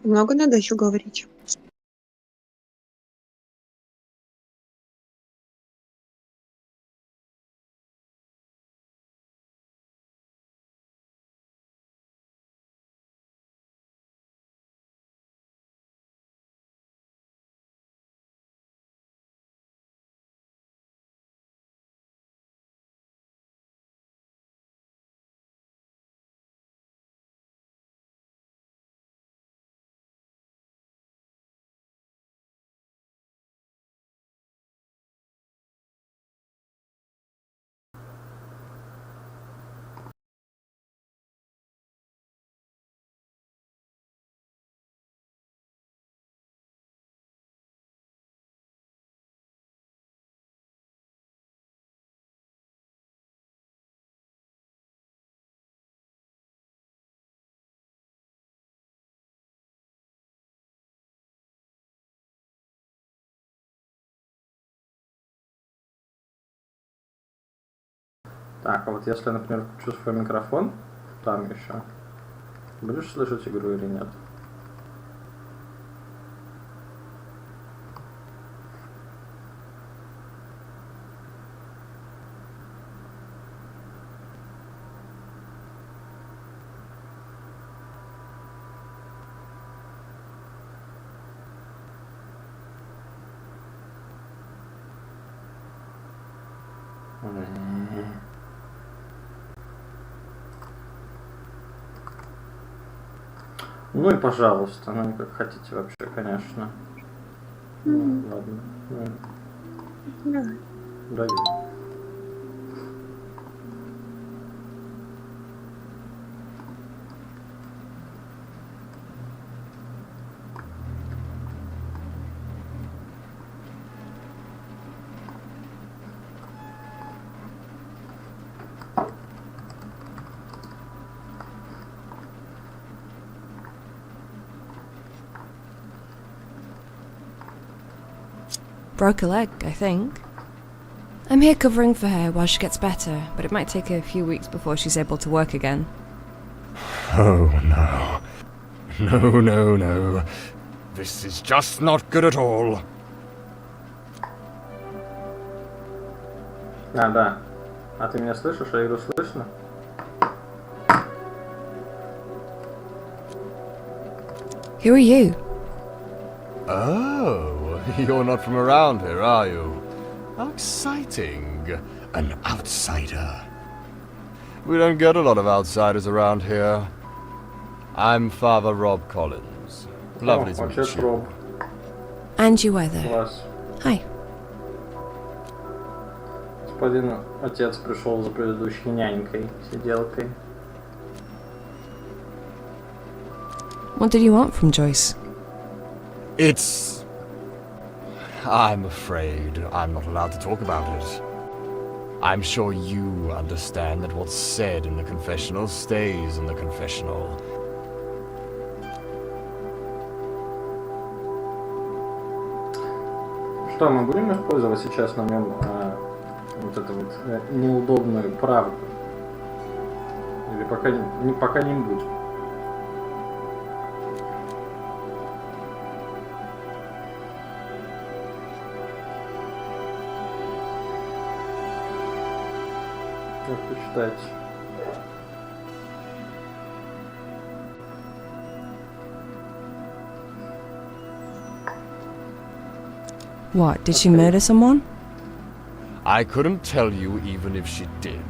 Много надо еще говорить. Так, а вот если, например, включу свой микрофон, там еще, будешь слышать игру или нет? Ну и пожалуйста, ну как хотите вообще, конечно. Ну, ладно. Давай. Давай. Broke a leg, I think. I'm here covering for her while she gets better, but it might take a few weeks before she's able to work again. Oh, no. No, no, no. This is just not good at all. А, да. А ты меня слышишь? А игру слышно? Who are you? Oh, you're not from around here, are you? How exciting. An outsider. We don't get a lot of outsiders around here. I'm Father Rob Collins. Lovely to meet Отец you. Роб. Angie Weather. Класс. Hi. Господин отец пришел за предыдущей нянькой, сиделкой. What did you want from Joyce? It's... I'm afraid I'm not allowed to talk about it. I'm sure you understand that what's said in the confessional stays in the confessional. Что, мы будем использовать сейчас на нем вот эту вот неудобную правду? Или пока-нибудь? Как вы считаете? What, did she murder someone? I couldn't tell you even if she did.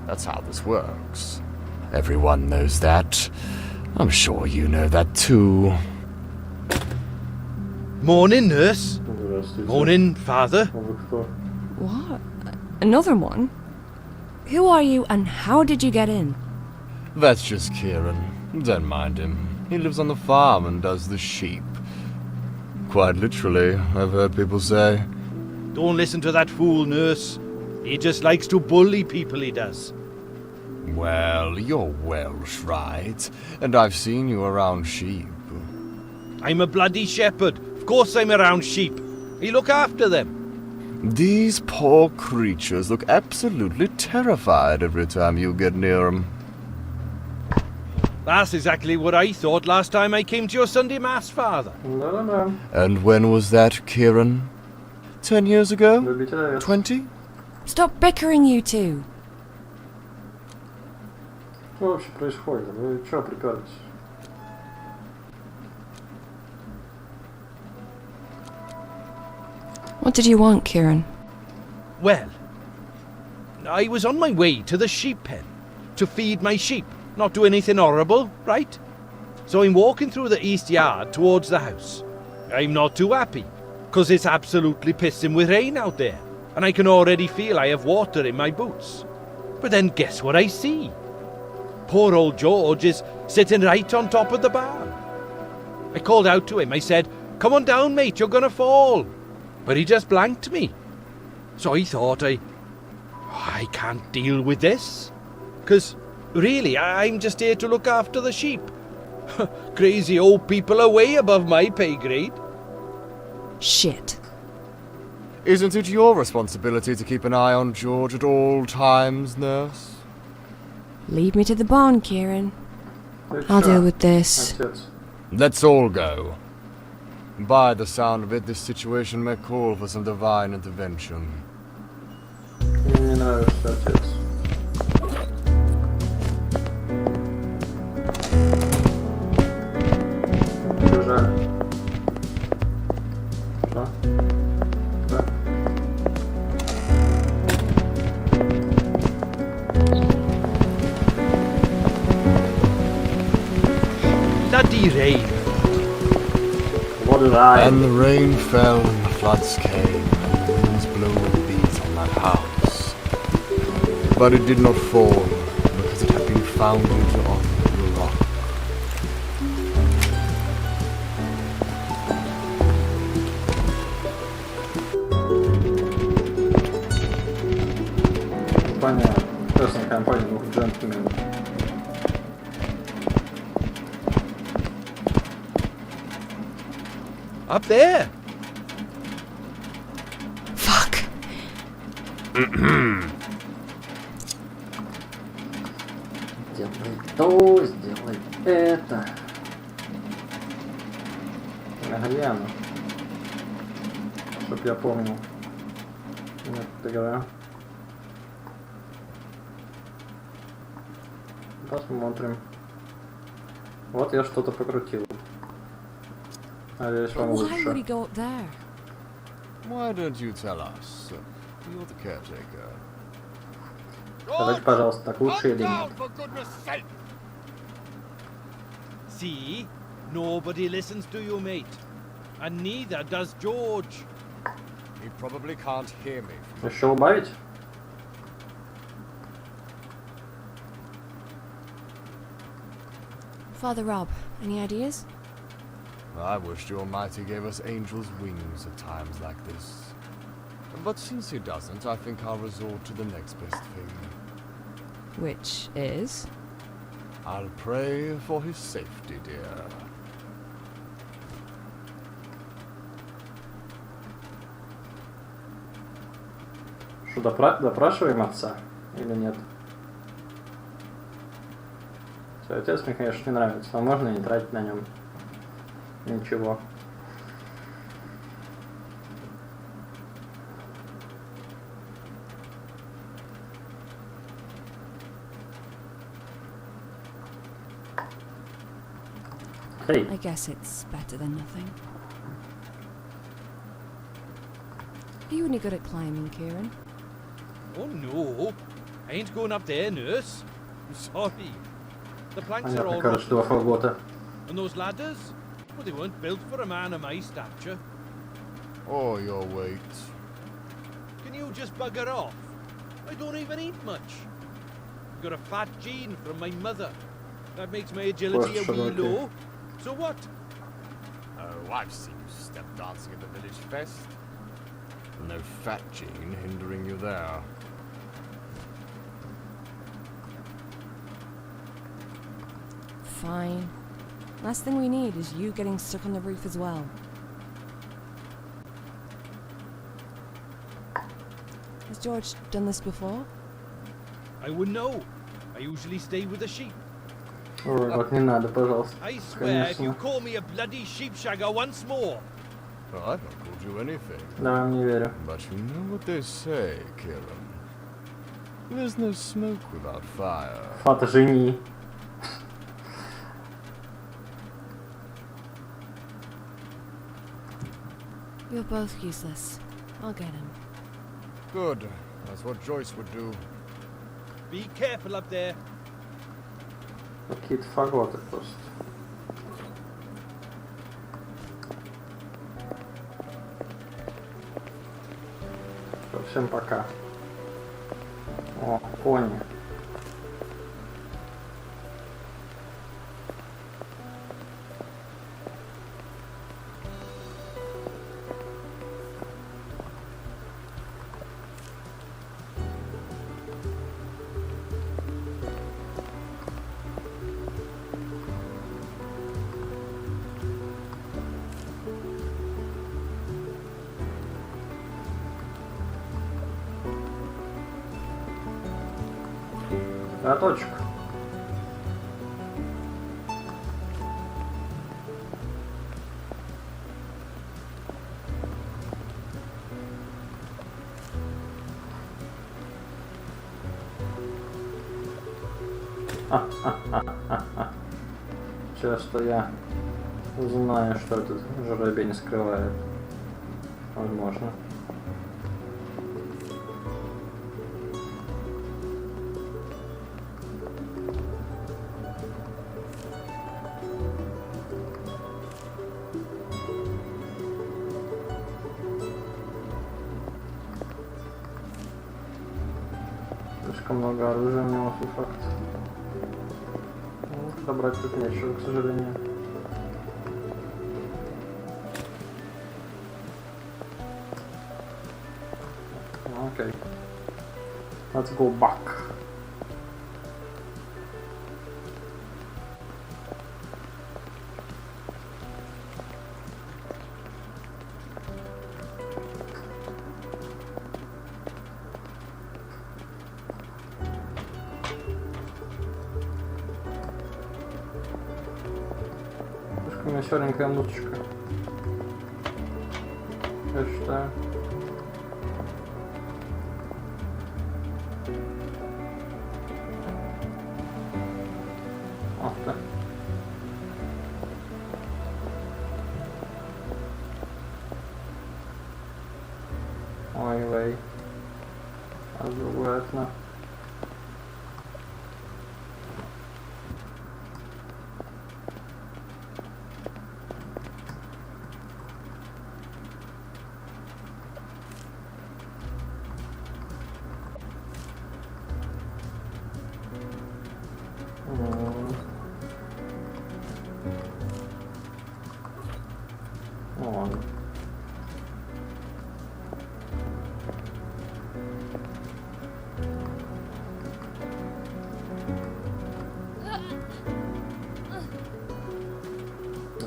That's how this works. Everyone knows that. I'm sure you know that too. Morning, nurse. Здравствуйте. Morning, father. А вы кто? What? Another one? Who are you and how did you get in? That's just Kieran. Don't mind him. He lives on the farm and does the sheep. Quite literally, I've heard people say. Don't listen to that fool, nurse. He just likes to bully people, he does. Well, you're Welsh, right? And I've seen you around sheep. I'm a bloody shepherd. Of course I'm around sheep. I look after them. These poor creatures look absolutely terrified every time you get near them. That's exactly what I thought last time I came to your Sunday Mass, Father. Да-да-да. And when was that, Kieran? 10 years ago? Любитель овец. 20? Stop bickering, you two. Что вообще происходит? Вы чё приперлись? What did you want, Kieran? Well, I was on my way to the sheep pen to feed my sheep, not do anything horrible, right? So I'm walking through the east yard towards the house. I'm not too happy, because it's absolutely pissing with rain out there, and I can already feel I have water in my boots. But then guess what I see? Poor old George is sitting right on top of the barn. I called out to him. I said, "Come on down, mate, you're gonna fall." But he just blanked me. So I thought I can't deal with this. 'Cause really, I'm just here to look after the sheep. Crazy old people are way above my pay grade. Shit. Isn't it your responsibility to keep an eye on George at all times, nurse? Lead me to the barn, Kieran. Ты I'll чё, deal with this. Отец. Let's all go. By the sound of it, this situation may call for some divine intervention. Мне не нравится отец. Бежали. Что? Да. Bloody rain. What did I? And the rain fell and the floods came, and the winds blew and beat on that house. But it did not fall, because it had been founded on the rock. Компания, частная компания двух джентльменов. Up there. Fuck. Сделай то, сделай это. Гляну. Чтоб я помнил. Нет, игра. Посмотрим. Вот я что-то покрутил. Надеюсь, вам Why would he лучше. go up there? Why don't you tell us? You're the caretaker. Скажите, пожалуйста, так лучше или нет? See? Nobody listens to you, mate. And neither does George. He probably can't hear me. Еще убавить? Father Rob, any ideas? I wish the Almighty gave us angels' wings at times like this. But since he doesn't, I think I'll resort to the next best thing. Which is? I'll pray for his safety, dear. Что, допрашиваем отца или нет? Всё, отец мне, конечно, не нравится, но можно и не тратить на нем ничего. Hey, I guess it's better than nothing. Are you any good at climbing, Kieran? Oh no. I ain't going up there, nurse. I'm sorry. The planks are понятно, all короче, два rotten. фагота. And those ladders? Well, they weren't built for a man of my stature. Or your weight. Can you just bugger off? I don't even eat much. I've got a fat gene from my mother. That makes my agility a Poor wee Charlotte. low. So what? Oh, I've seen you step dancing at the village fest. No fat gene hindering you there. Fine. Last thing we need is you getting stuck on the roof as well. Has George done this before? I wouldn't know. I usually stay with the sheep. Ой, вот не надо, пожалуйста. I swear, if you Конечно. call me a bloody sheepshagger once more. Oh, I've not called you anything. Да, вам не верю. But you know what they say, Kieran. There's no smoke without fire. Фата, жени. You're both useless. I'll get him. Good. That's what Joyce would do. Be careful up there. Какие-то фаготы просто. Всё, всем пока. О, кони. Заточек. Часто я знаю, что этот жребий не скрывает. Возможно. Слишком много оружия у него, факт. Ну, добрать тут нечего, к сожалению. Окей. Let's go back. Слишком веселенькая музычка. Я считаю. Ах ты. Ой-вей. А другое окно. Ну ладно.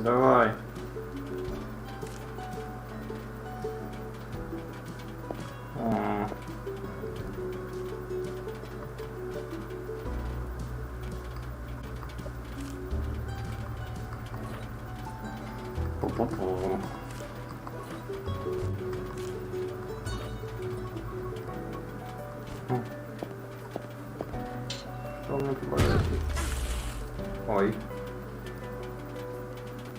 Давай. А. Пу-пу-пу. Что мне побоялся? Ой.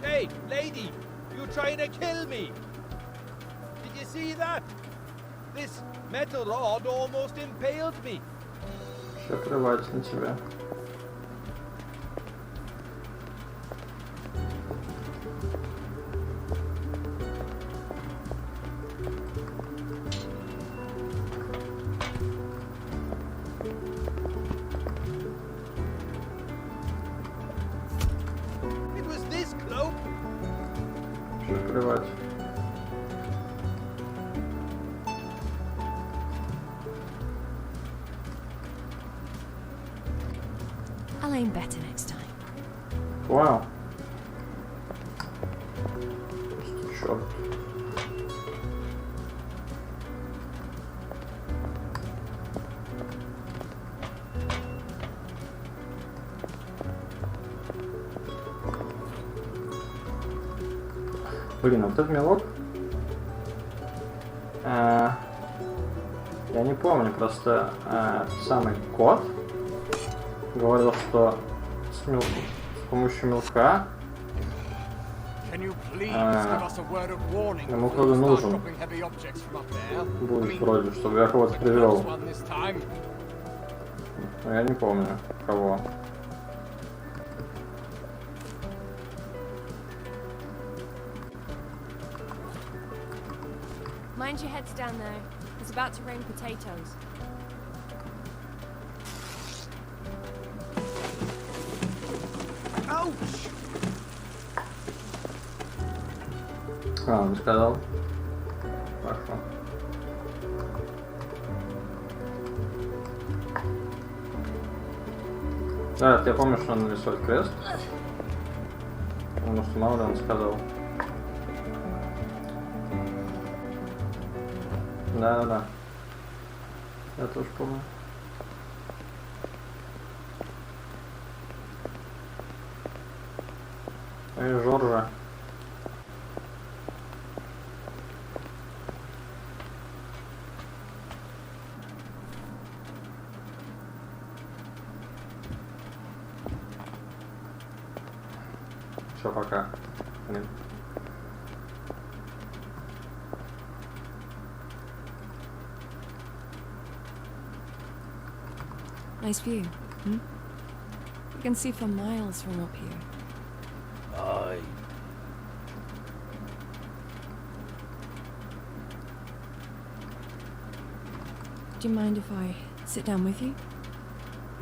Hey, lady, you're trying to kill me. Did you see that? This metal rod almost impaled me. Все плевать на тебя. It was this cloak. Все плевать. I'll aim better next time. Вау. Черт. Блин, а вот этот мелок... Я не помню, просто самый кот говорил, что с помощью мелка ему кто-то нужен будет вроде, чтобы я кого-то привел. Но я не помню, кого. Mind your heads down there. It's about to rain potatoes. Ouch! Он сказал. Хорошо. Да, я помню, что он нарисует крест. Потому что мало ли он сказал. Да. Я тоже помню. Эй, Жоржа. Все, пока. Блин. Nice view, hmm? You can see for miles from up here. Aye. Do you mind if I sit down with you?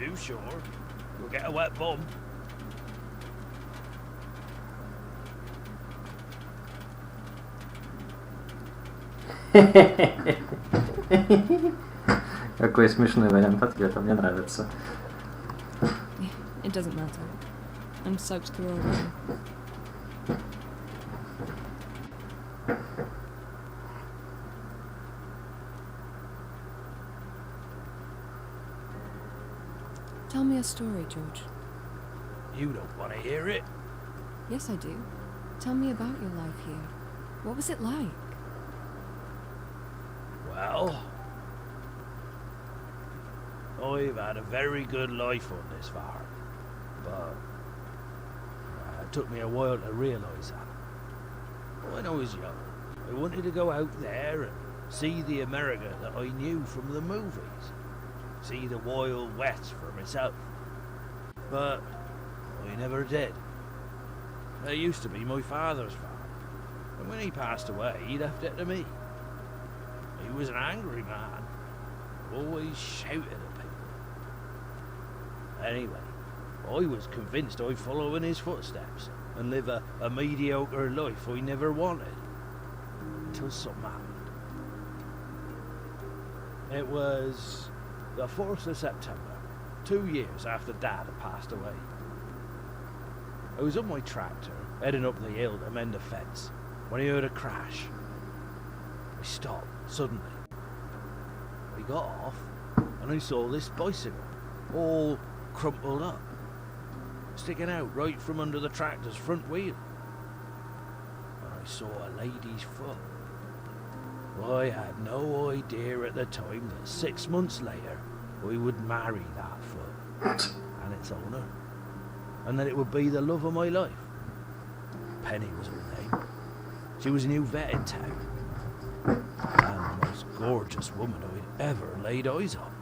You sure? You'll get a wet bum. Какой смешной вариант ответа, мне нравится. It doesn't matter. I'm soaked through already. Tell me a story, George. You don't want to hear it. Yes, I do. Tell me about your life here. What was it like? Well, I've had a very good life on this farm, but it took me a while to realise that. When I was young, I wanted to go out there and see the America that I knew from the movies, see the Wild West for myself, but I never did. It used to be my father's farm, and when he passed away, he left it to me. He was an angry man, always shouted at people. Anyway, I was convinced I'd follow in his footsteps and live a mediocre life I never wanted, until something happened. It was the 4th of September, 2 years after Dad had passed away. I was on my tractor, heading up the hill to mend a fence, when I heard a crash. I stopped suddenly. I got off and I saw this bicycle, all crumpled up, sticking out right from under the tractor's front wheel. And I saw a lady's foot. I had no idea at the time that 6 months later I would marry that foot and its owner, and that it would be the love of my life. Penny was her name. She was a new vet in town, and the most gorgeous woman I'd ever laid eyes on.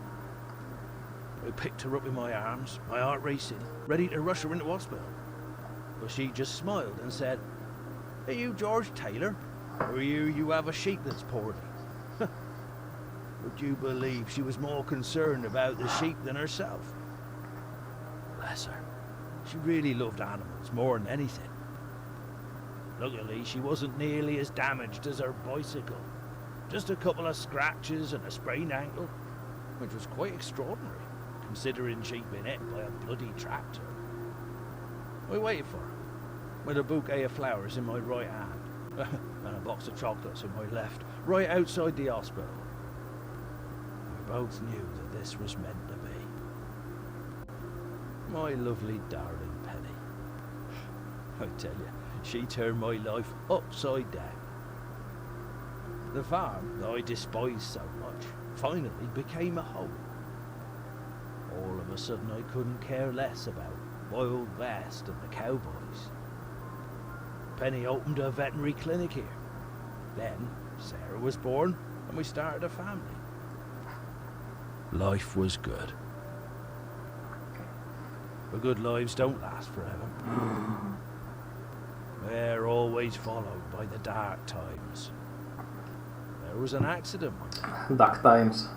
I picked her up in my arms, my heart racing, ready to rush her into hospital. But she just smiled and said, "Are you George Taylor? Or you have a sheep that's poorly?" Would you believe she was more concerned about the sheep than herself? Bless her. She really loved animals more than anything. Luckily, she wasn't nearly as damaged as her bicycle. Just a couple of scratches and a sprained ankle, which was quite extraordinary, considering she'd been hit by a bloody tractor. I waited for her, with a bouquet of flowers in my right hand, and a box of chocolates in my left, right outside the hospital. We both knew that this was meant to be. My lovely darling Penny. I tell you, She turned my life upside down. The farm that I despised so much finally became a home. All of a sudden I couldn't care less about Wild West and the cowboys. Penny opened a veterinary clinic here. Then Sarah was born and we started a family. Life was good. But good lives don't last forever. They're always followed by the dark times. There was an accident one day. Dark Times.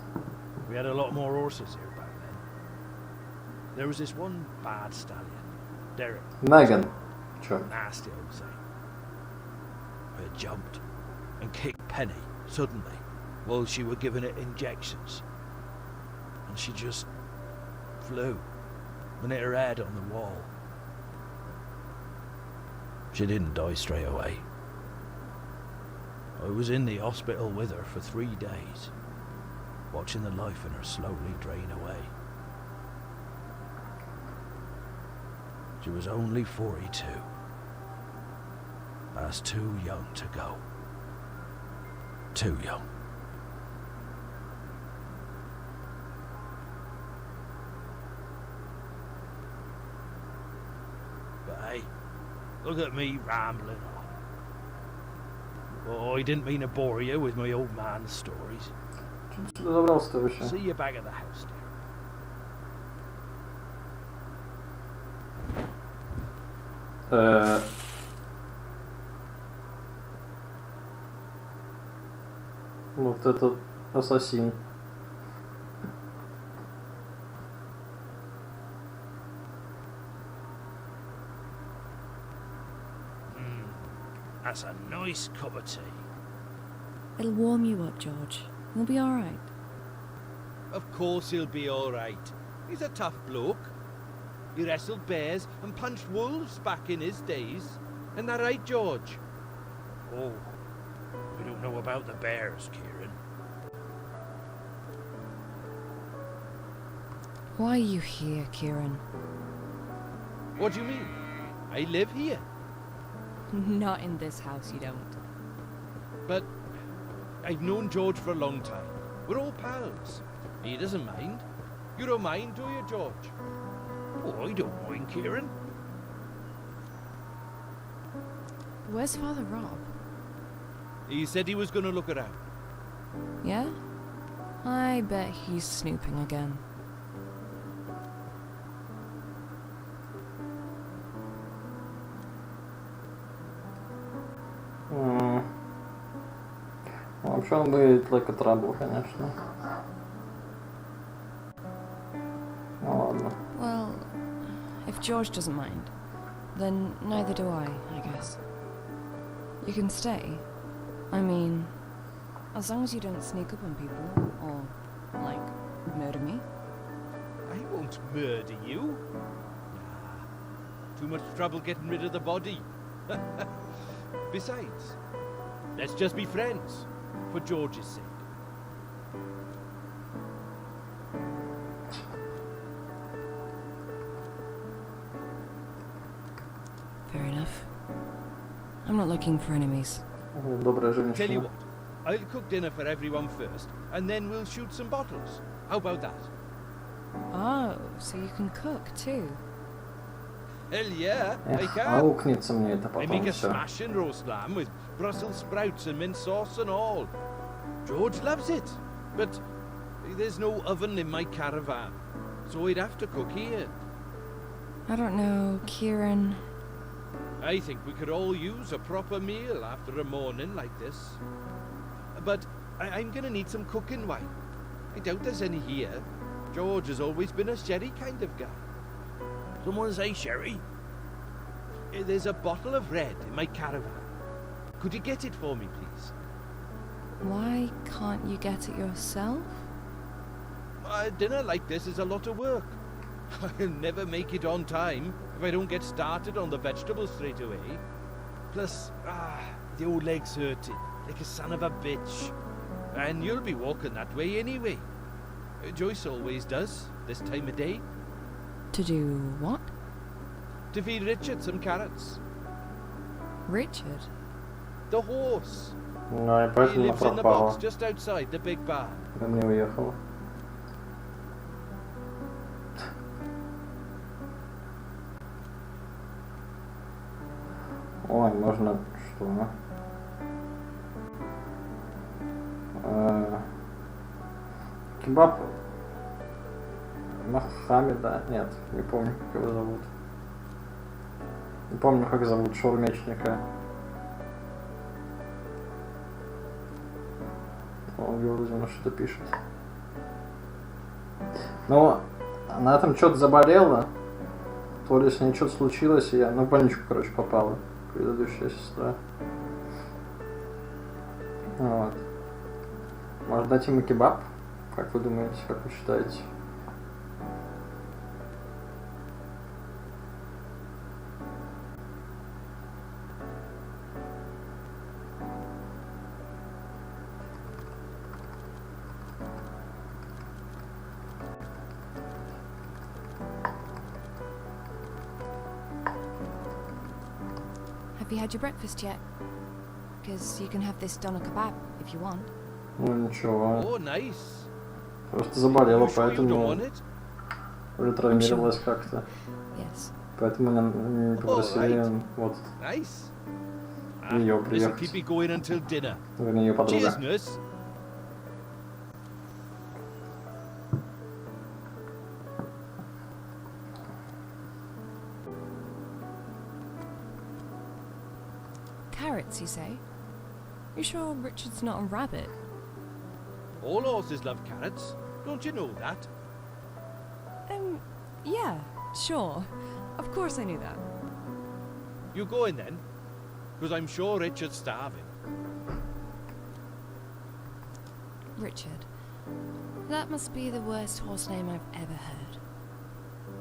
We had a lot more horses here back then. There was this one bad stallion, Derek. Megan. Чё? Nasty old thing. I had jumped and kicked Penny suddenly while she were giving it injections. And she just flew and hit her head on the wall. She didn't die straight away. I was in the hospital with her for 3 days, watching the life in her slowly drain away. She was only 42. That's too young to go. Too young. But hey, look at me rambling on. Oh, I didn't mean to bore you with my old man's stories. Сюда забрался-то вообще? See you back at the house, dear. Вот этот ассасин. That's a nice cup of tea. It'll warm you up, George. You'll be all right. Of course he'll be all right. He's a tough bloke. He wrestled bears and punched wolves back in his days. Isn't that right, George? Oh, we don't know about the bears, Kieran. Why are you here, Kieran? What do you mean? I live here. Not in this house, you don't. But I've known George for a long time. We're all pals. He doesn't mind. You don't mind, do you, George? Oh, I don't mind, Kieran. Where's Father Rob? He said he was going to look around. Yeah? I bet he's snooping again. Вообще он выглядит like a trouble, конечно. Ну ладно. Well, if George doesn't mind, then neither do I guess. You can stay. I mean, as long as you don't sneak up on people, or, like, murder me. I won't murder you. Nah, too much trouble getting rid of the body. Besides, let's just be friends, for George's sake. Fair enough. I'm not looking for enemies. Добрая Tell you женщина. what, I'll cook dinner for everyone first, and then we'll shoot some bottles. How about that? Oh, so you can cook too. Hell yeah, I Эх, can. аукнется мне это I потом make a все. smashing roast lamb with Brussels sprouts and mint sauce and all. George loves it, but there's no oven in my caravan, so I'd have to cook here. I don't know, Kieran. I think we could all use a proper meal after a morning like this. But I'm gonna need some cooking wine. I doubt there's any here. George has always been a sherry kind of guy. Someone say sherry? There's a bottle of red in my caravan. Could you get it for me, please? Why can't you get it yourself? A dinner like this is a lot of work. I'll never make it on time if I don't get started on the vegetables straight away. Plus, the old leg's hurting, like a son of a bitch. And you'll be walking that way anyway. Joyce always does, this time of day. To do what? To feed Richard some carrots. Richard? The horse. Ну, и He поэтому она lives in the пропала. box just outside the big barn. Она не уехала. Ой, можно что? Кебаб Мохаммеда. Нет, не помню, как его зовут. Не помню, как зовут шаурмечника. Он Юрзина что-то пишет. Но она там что-то заболела. То ли с ней что-то случилось, и я в больничку, короче, попала. Предыдущая сестра. Вот. Может дать ему кебаб? Как вы думаете, как вы считаете? Have you had your breakfast yet? Because you can have this doner kebab if you want. Ну ничего. Oh, nice. Просто заболела, You sure you don't поэтому want it? уже травмировалась как-то. Yes. Поэтому меня не попросили Alright. вот Nice. Её This'll приехать. keep you going until dinner. Вернее, ее подруга. Cheers, nurse. Carrots, you say? You sure Richard's not a rabbit? All horses love carrots. Don't you know that? Yeah, sure. Of course I knew that. You go in then, because I'm sure Richard's starving. Richard. That must be the worst horse name I've ever heard.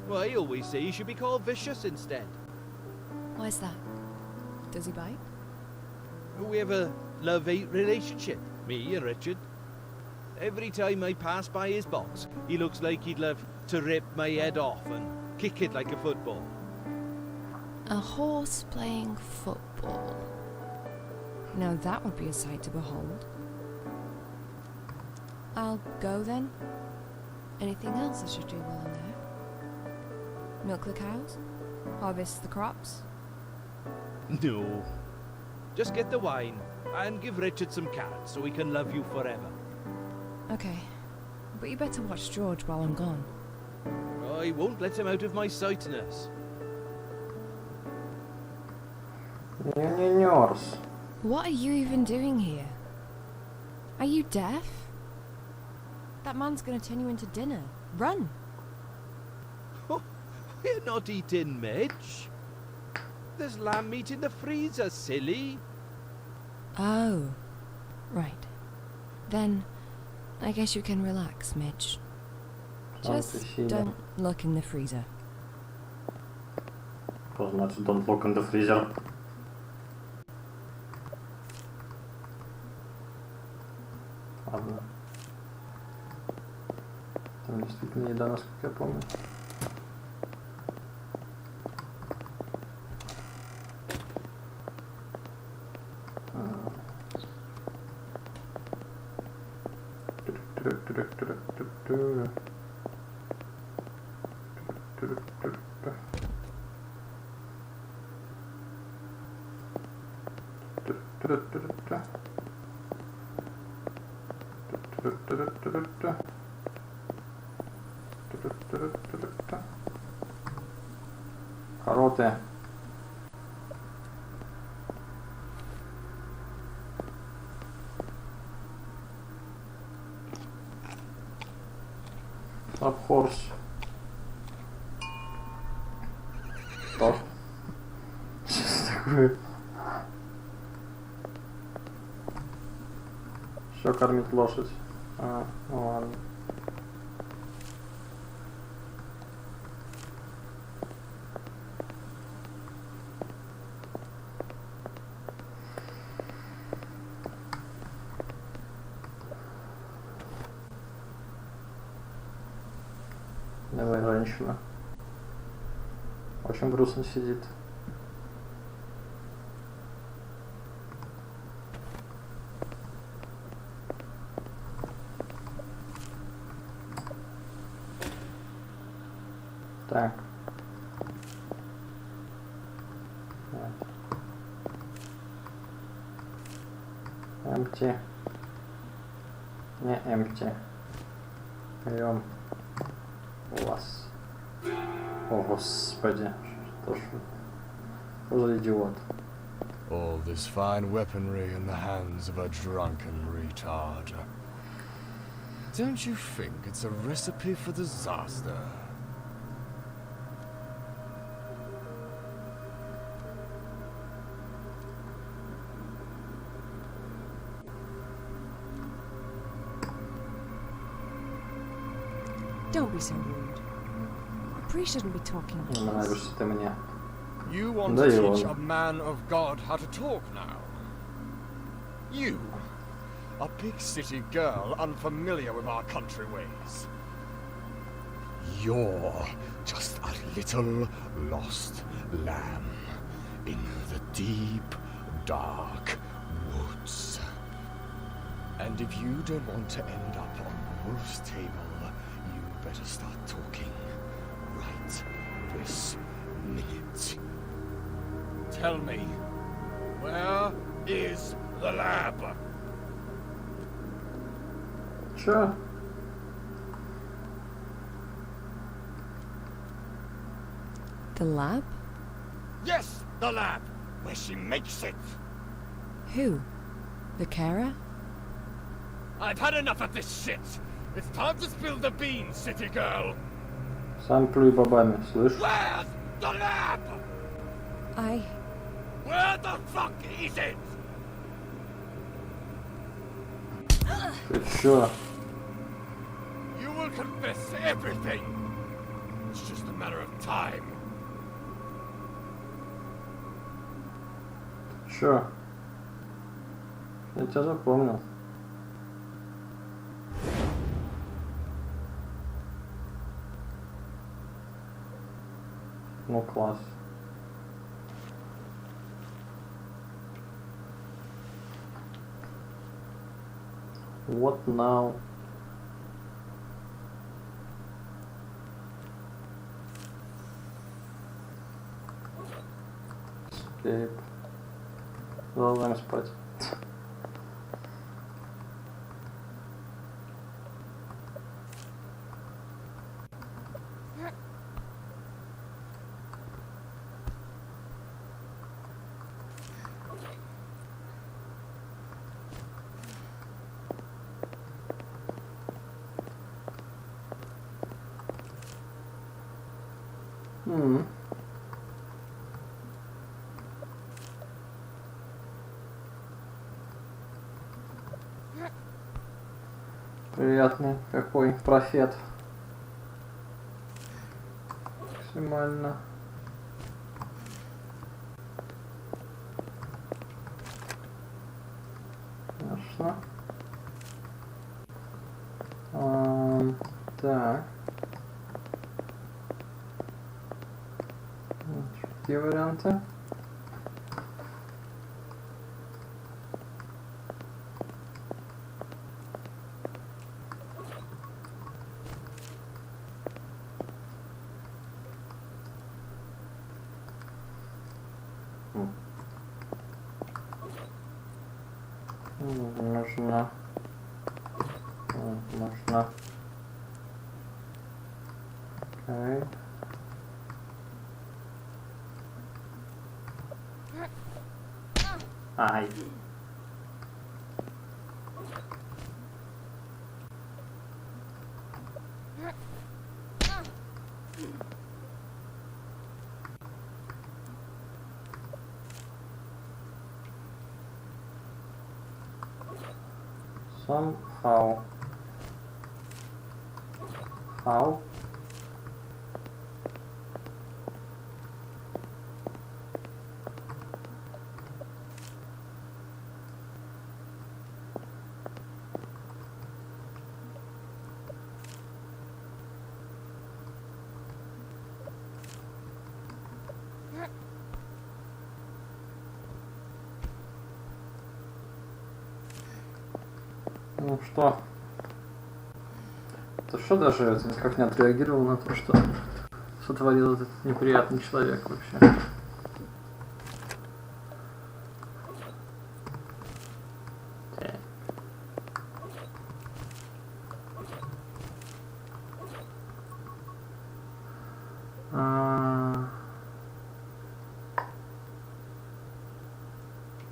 Well, I always say he should be called Vicious instead. Why's that? Does he bite? We have a love-hate relationship, me and Richard. Every time I pass by his box, he looks like he'd love to rip my head off and kick it like a football. A horse playing football. Now that would be a sight to behold. I'll go then. Anything else I should do while I'm there? Milk the cows? Harvest the crops? No. Just get the wine and give Richard some carrots so he can love you forever. Okay. But you better watch George while I'm gone. I won't let him out of my sight, nurse. Не нёрз. What are you even doing here? Are you deaf? That man's gonna turn you into dinner. Run! We're not eating Midge. There's lamb meat in the freezer, silly. Oh. Right. Then, I guess you can relax, Midge. Just don't look in the freezer. Что значит don't look in the freezer? Ладно. Там действительно еда, насколько я помню. Короты. Хорс. Что? Что такое? Все кормить лошадь. А, ну ладно. Давай, женщина. Очень грустно сидит. Так. Empty. Не empty. Берем вас. О, господи. Что за идиот? All this fine weaponry in the hands of a drunken retard. Don't you think it's a recipe for disaster? Don't be so rude. A priest shouldn't be talking like Не this. нравишься ты мне. You want Да to и teach он. a man of God how to talk now? You, a big city girl unfamiliar with our country ways. You're just a little lost lamb in the deep, dark woods. And if you don't want to end up on Wolf's table, you better start talking right this minute. Tell me, where is the lab? Чё? The lab? Yes, the lab, where she makes it. Who? The carer? I've had enough of this shit. It's time to spill the beans, city girl. Сам плюй бабами, слышь? Where's the lab? Where the fuck is it? Ты чё? You will confess everything. It's just a matter of time. Чё? Я тебя запомнил. Ну класс. What now? Escape. Продолжаем спать. Приятный какой профет. Максимально. Хорошо. Так. Какие варианты? Можно. Можно. Окей. Ай. Somehow. How? Ну что? Ты что даже никак не отреагировал на то, что сотворил этот неприятный человек вообще.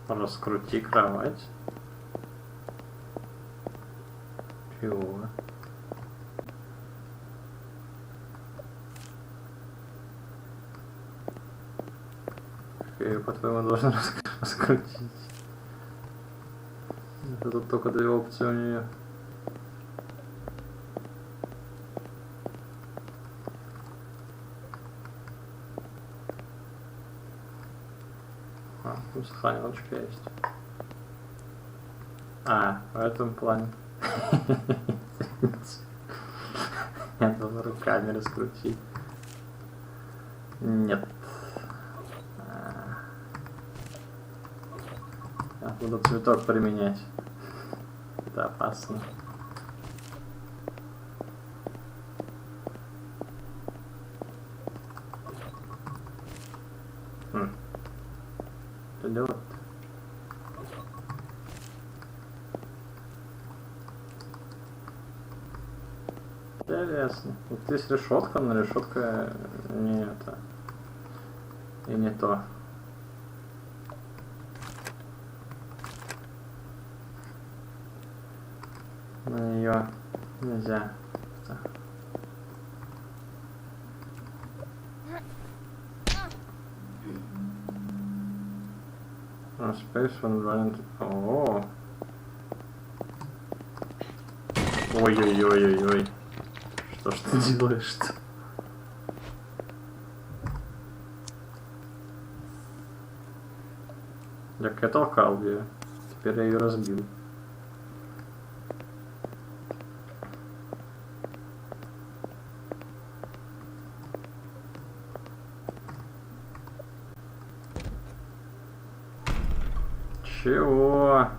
Раскрути кровать. Чего? Я ее, по-твоему, должен раскрутить. Это тут только две опции у нее. Тут сохранилочка есть. В этом плане. Я должен руками раскрутить. Нет. Я буду цветок применять. Это опасно. Что делать? Интересно. Вот здесь решетка, но решетка не это. И не то. На нее нельзя. Space environment. О. Ой-ой-ой-ой-ой. Что ж ты делаешь-то? Так я толкал ее. Теперь я ее разбил. Чего?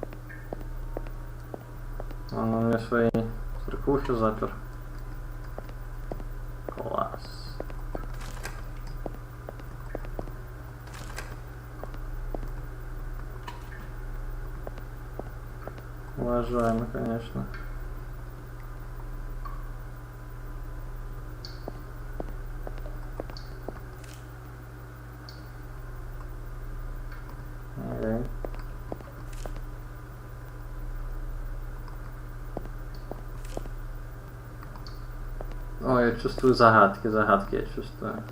Он у меня свои церквухи запер. Класс. Уважаемо, конечно. Окей. Ой, я чувствую загадки я чувствую.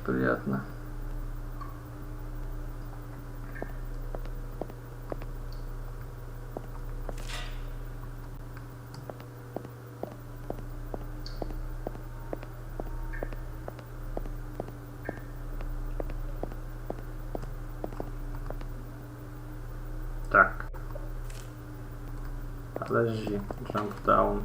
Приятно. Так. Подожди, jump down.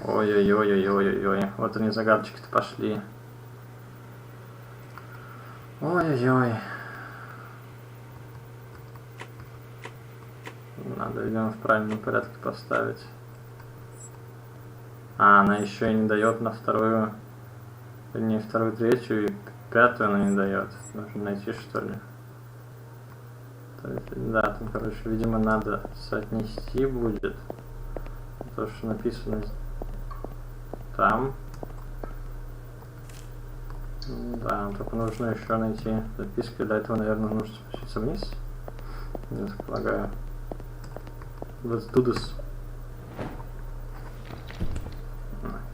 Ой-ой-ой-ой-ой-ой. Вот они загадочки-то пошли. Ой-ой-ой. Надо, видимо, в правильном порядке поставить. Она еще и не дает на вторую, не вторую, третью и пятую она не дает. Нужно найти, что ли. Да, там, короче, видимо, надо соотнести будет то, что написано там. Да, только нужно еще найти записки. Для этого, наверное, нужно спуститься вниз. Я так полагаю. Let's do this.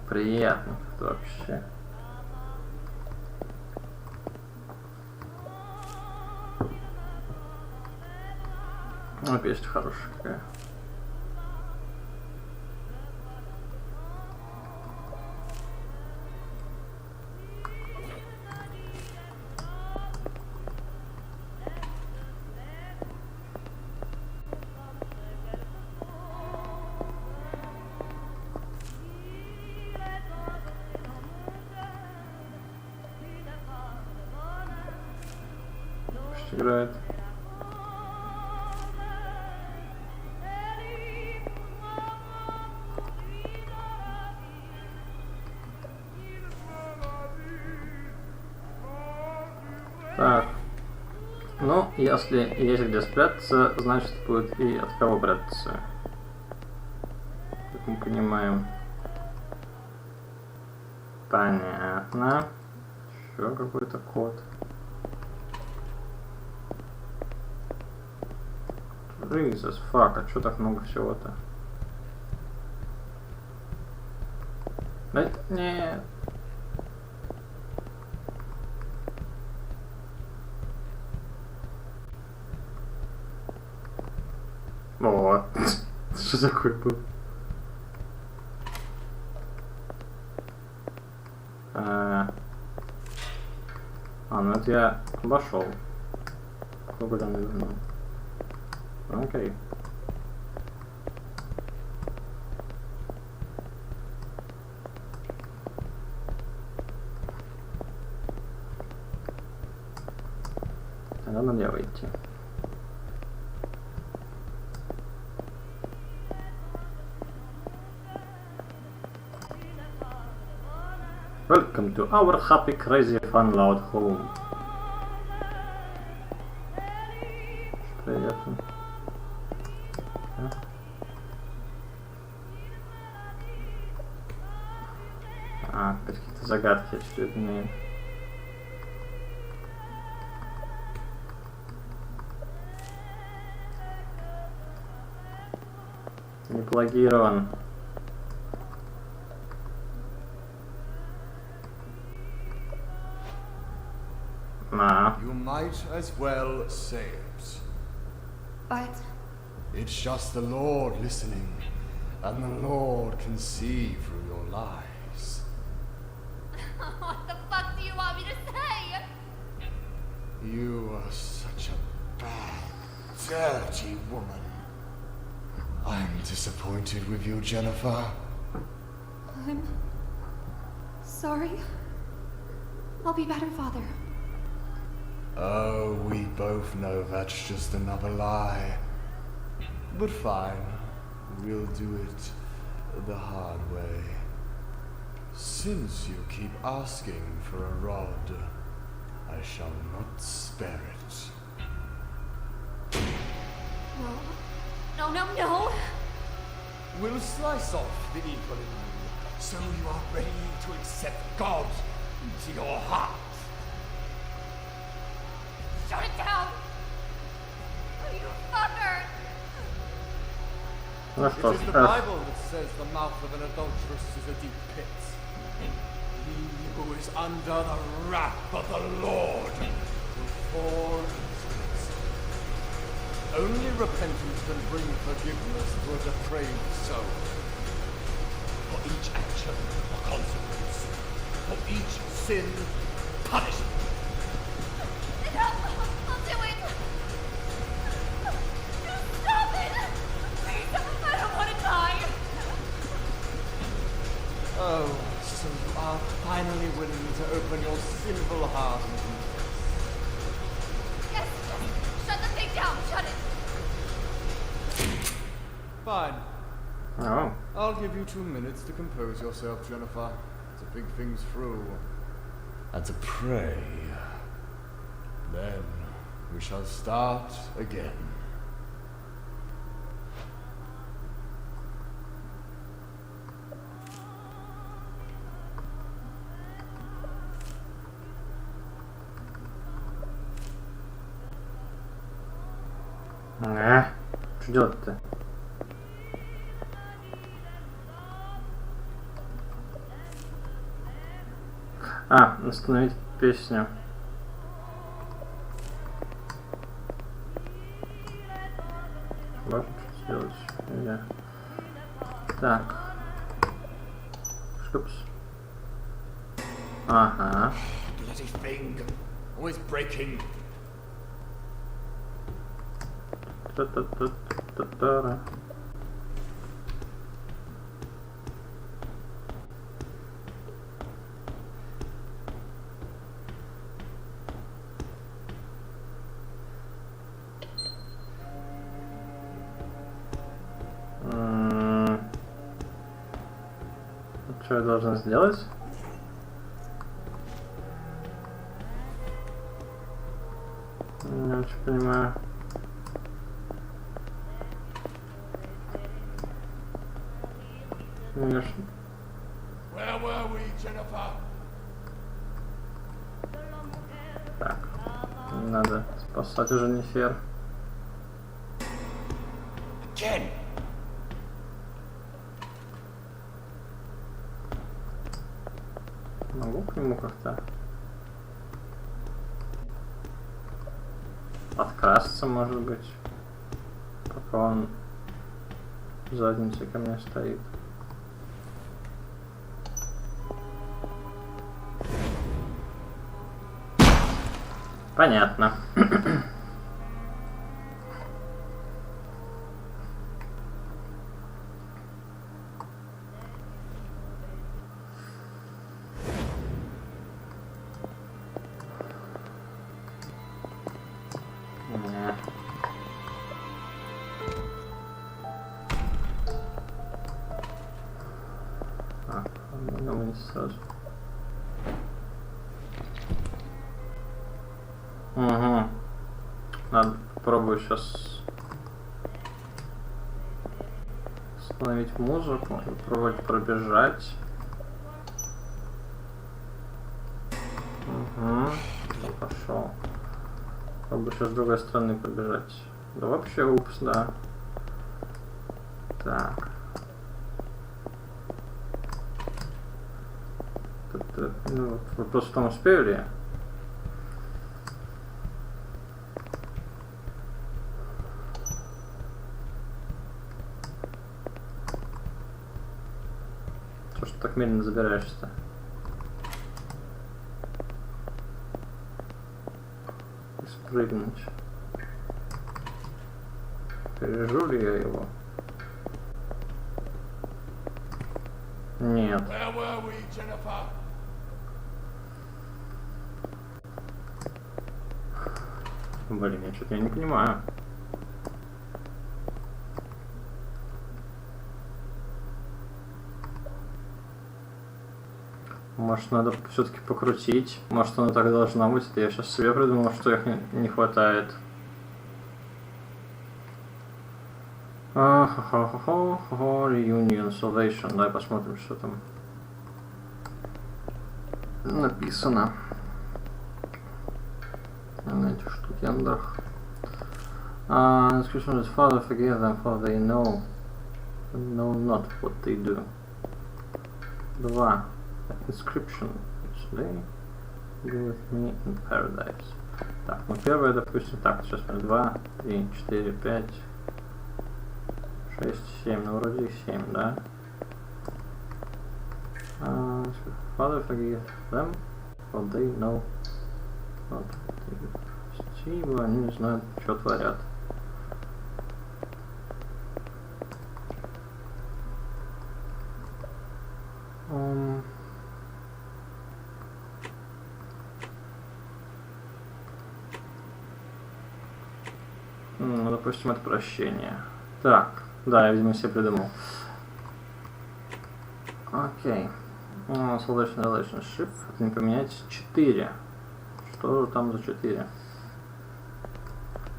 Приятно вообще. Ну, песня хорошая какая. играет. Так. Ну, если есть где спрятаться, значит будет и от кого прятаться. Как мы понимаем. Понятно. Еще какой-то код. Jesus fuck, а чё так много всего-то? Да нет. О, что такое было? Ну это я обошел. Куда не вернул. Окей. Тогда налево идти. Welcome to our happy, crazy, fun, loud home. Что это? Какие-то загадки очередные. Не плагирован. You might as well say it. But It's just the Lord listening, and the Lord can see through your lies. what the fuck do you want me to say? You are such a bad, dirty woman. I'm disappointed with you, Jennifer. I'm sorry. I'll be better, Father. Oh, we both know that's just another lie. But fine, we'll do it the hard way. Since you keep asking for a rod, I shall not spare it. No. We'll slice off the evil in you, so you are ready to accept God into your heart. Shut it down! You fucker! It is the Bible that says the mouth of an adulteress is a deep pit. He who is under the wrath of the Lord will fall into it. Only repentance can bring forgiveness to a depraved soul. For each action, a consequence. For each sin, punishment. No, I'll do it! Just stop it! Please, I don't want to die! Oh, so you are finally willing to open your sinful heart and confess. Yes, shut the thing down, shut it! Fine. Oh. I'll give you 2 minutes to compose yourself, Jennifer. To think things through. And to pray. Then we shall start again. Что делать-то? Остановить песню. Важно что сделать. Я. Так. Штупс. Ага. Bloody thing. Always breaking. Та-та-та-та-та-та. Что я должен сделать? Не очень понимаю. Конечно. Where were we, Jennifer? Так. Надо спасать уже Нефер. Jen! Могу к нему как-то подкрасться, может быть, пока он задницей ко мне стоит. Понятно. Не. Ну, не сразу. Угу. Надо попробую сейчас остановить музыку и попробовать пробежать. Угу. Пошел. Попробую сейчас с другой стороны пробежать. Да вообще упс, да. Так. Ну, вопрос в том, успею ли я. Что ж ты так медленно забираешься-то? И спрыгнуть. Пережу ли я его? Нет. Where were we, Jennifer? Блин, я что-то не понимаю. Может, надо все-таки покрутить? Может, оно так должно быть? Это я сейчас себе придумал, что их не хватает. Reunion Salvation. Давай посмотрим, что там написано на этих штукендах. Inscription is Father, forgive them, for they know not what they do. 2. Inscription, which they go with me in paradise. Так, ну первое, допустим, так, сейчас 2, 3, 4, 5, 6, 7, ну вроде их 7, да? Father, forgive them, for they know not what they do. Стива, они не знают, что творят. Ну, допустим, это прощение. Так, да, я, видимо, себе придумал. Окей. Salvation Relationship. Это не поменять 4. Что же там за 4?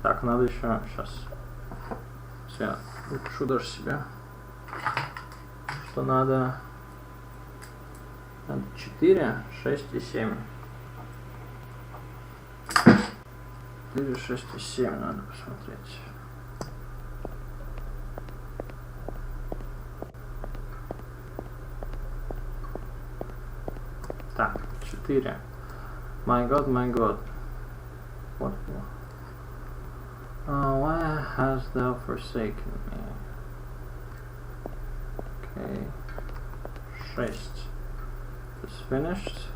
Так, надо еще... Сейчас. Я напишу даже себе. Что надо... 4, 6 и 7. 4, 6 и 7 надо посмотреть. Так, 4. My God, my God. What? Why hast thou forsaken me? Okay. 6. It's finished.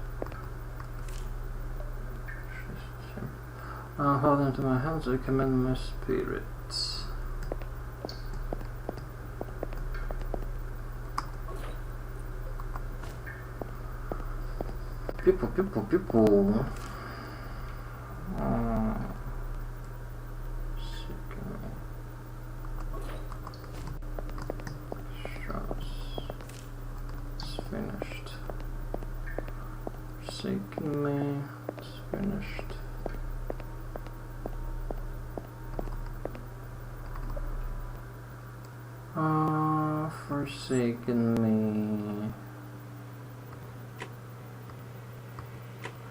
Hold into my hands, I commend my spirit. People. Second. Shows. It's finished. Forsaken me. It's finished. Forsaken me.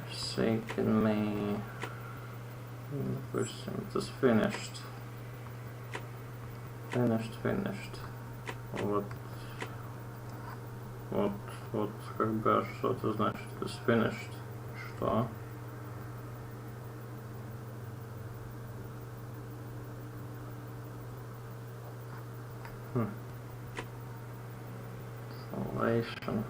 Forsaken me. First thing, it is finished. Finished. Вот, как бы, что это значит? It is finished. Что? Salvation.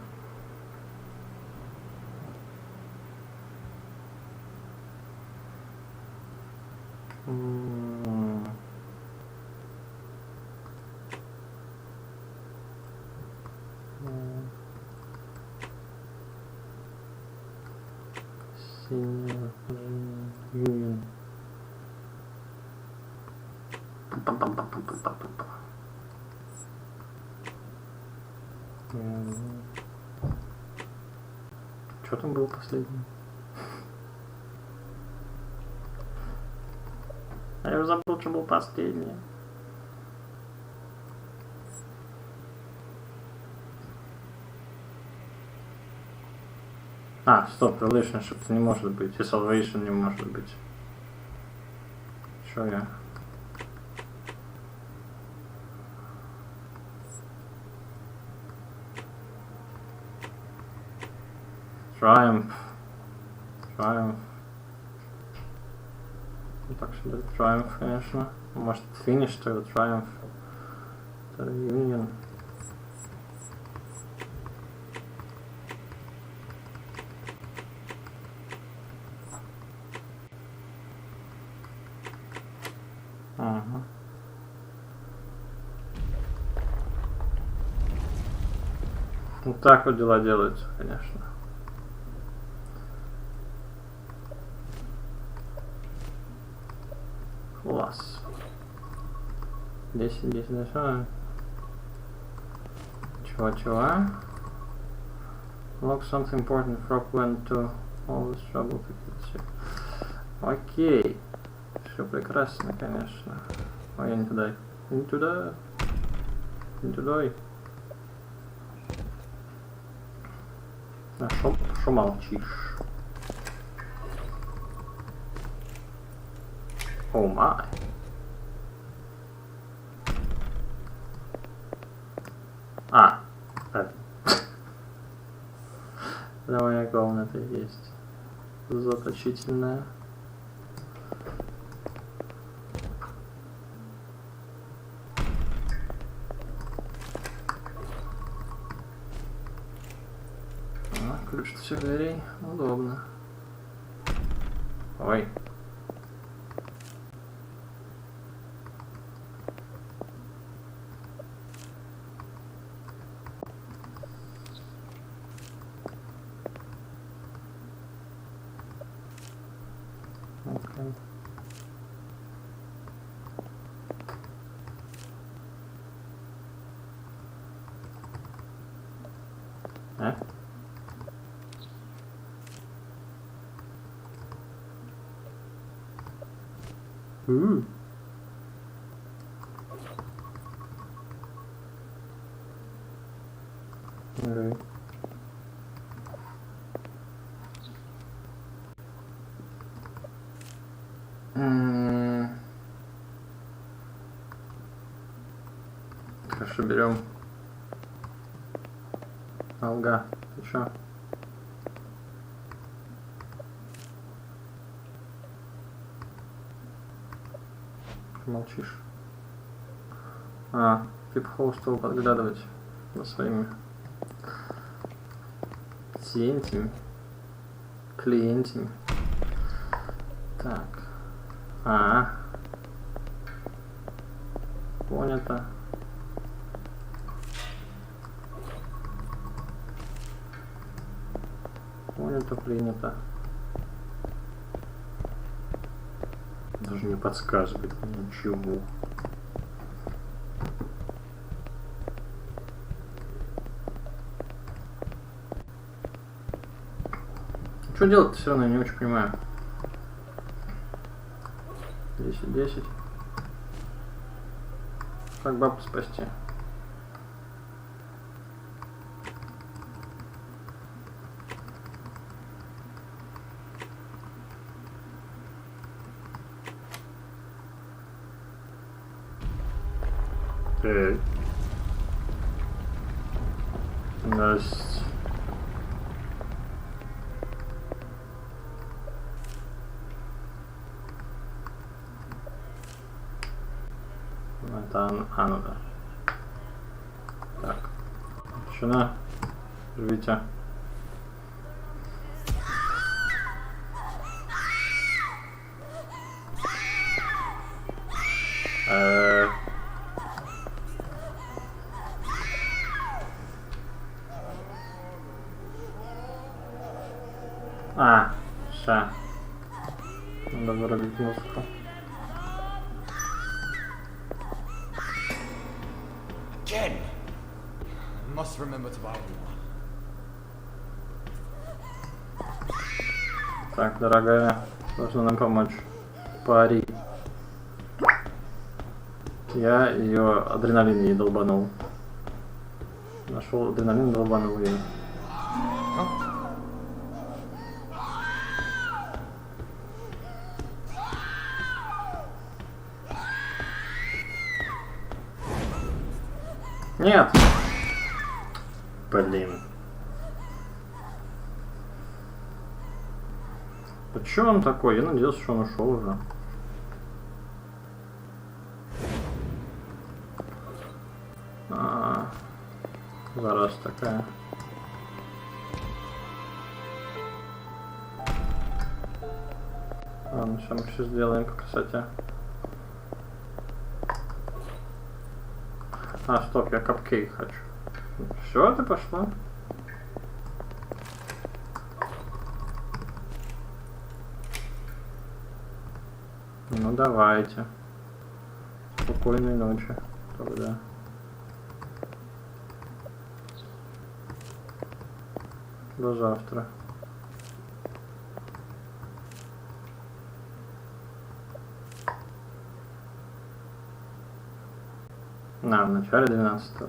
Senior Union. Что там было последнее? А я уже забыл, что был последнее. А, стоп, relationship не может быть, и salvation не может быть. Чё я? Triumph. Ну так что Triumph, конечно. Может finish тогда Triumph. Это Union. Ага. Вот так вот дела делаются, конечно. Класс. 10, да. Чего? Look something important. Frog went to all this trouble to get you. Окей. Все прекрасно, конечно. Ой, я не туда. Не туда. А шо молчишь? О май. А, это. Да, моя комната есть. Заточительная. Ключ от всех дверей. Удобно. Ой. Окей. Alright. Хорошо, берем. Алга, ты чё? Молчишь. Пип-хоу стал подглядывать за своими клиентами. Так. Понято. Принято. Даже не подсказывает ничего. Что делать-то все равно, я не очень понимаю. 10. Как бабу спасти? Эй. Здрасте. Это ну да. Так. Тишина. Живите. Ща. Надо вырубить музыку. Ken! Must remember to buy one. Так, дорогая, должна нам помочь. Пари. Я ее адреналин ей долбанул. Нашел адреналин, долбанул ее. Нет! Блин. А чё он такой? Я надеялся, что он ушел уже. Зараз такая. Ладно, сейчас мы все сделаем по красоте. Стоп, я капкейк хочу. Все, ты пошла? Ну давайте. Спокойной ночи тогда. До завтра. В начале 12-го.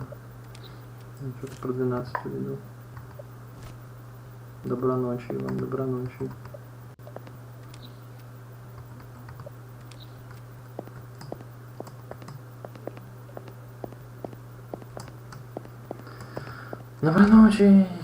Что-то про 12 видел. Доброночи вам, доброночи. Доброночи.